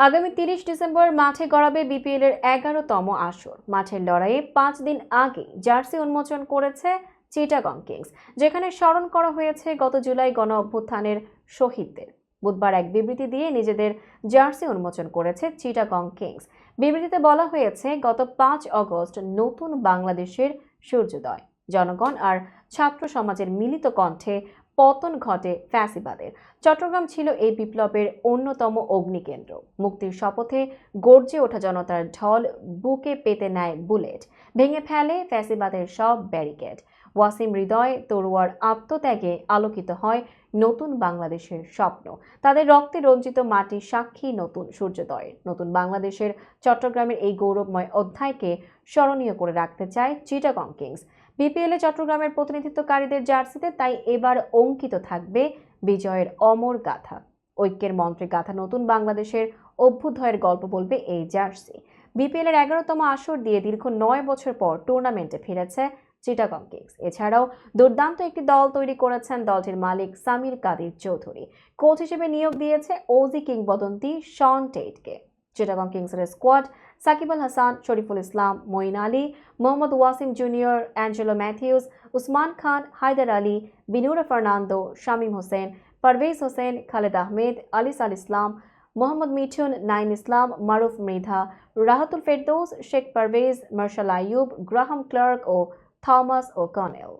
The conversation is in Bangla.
আগামী ৩০ ডিসেম্বর মাঠে গড়াবে বিপিএল এর ১১তম আসর। মাঠের লড়াইয়ে ৫ দিন আগে জার্সি উন্মোচন করেছে চিটাগং কিংস, যেখানে স্মরণ করা হয়েছে গত জুলাই গণ অভ্যুত্থানের শহীদদের। বুধবার এক বিবৃতি দিয়ে নিজেদের জার্সি উন্মোচন করেছে চিটাগং কিংস। বিবৃতিতে বলা হয়েছে, গত ৫ অগস্ট নতুন বাংলাদেশের সূর্যোদয়, জনগণ আর ছাত্র সমাজের মিলিত কণ্ঠে পতন ঘটে ফ্যাসিবাদের। চট্টগ্রাম ছিল এই বিপ্লবের অন্যতম অগ্নিকেন্দ্র। মুক্তির শপথে গর্জে ওঠা জনতার ঢল বুকে পেতে নেয় বুলেট, ভেঙে ফেলে ফ্যাসিবাদের সব ব্যারিকেড। ওয়াসিম হৃদয় তরুয়ার আত্মত্যাগে আলোকিত হয় নতুন বাংলাদেশের স্বপ্ন। তাদের রক্তে রঞ্জিত মাটি সাক্ষী নতুন সূর্যোদয়ের। নতুন বাংলাদেশের চট্টগ্রামের এই গৌরবময় অধ্যায়কে স্মরণীয় করে রাখতে চায় চিটাগং কিংস। বিপিএলে চট্টগ্রামের প্রতিনিধিত্বকারীদের জার্সিতে তাই এবার অঙ্কিত থাকবে বিজয়ের অমর গাথা। ঐক্যের মন্ত্রে গাথা নতুন বাংলাদেশের অভ্যুদয়ের গল্প বলবে এই জার্সি। বিপিএল এর ১১তম আসর দিয়ে দীর্ঘ ৯ বছর পর টুর্নামেন্টে ফিরেছে চিটাগং কিংস। এছাড়াও দুর্দান্ত একটি দল তৈরি করেছেন দলটির মালিক সামির কাদির চৌধুরী। কোচ হিসেবে নিয়োগ দিয়েছে ওজি কিংবদন্তি শন টেটকে। চিটাগং কিংসের squad Shakib Al Hasan, Shariful Islam, Moeen Ali, Mohammad Wasim junior, Angelo Mathews, Usman Khan, Haider Ali, Binura Fernando, Shamim Hossain, Parvez Hossain, Khaled Ahmed, Alis Al Islam, Mohammad Mithun, Naim Islam, Maruf Mridha, Rahatul Ferdous, Sheikh Parvez, Marshall Ayub, Graham Clark ও থমাস ও কনেল।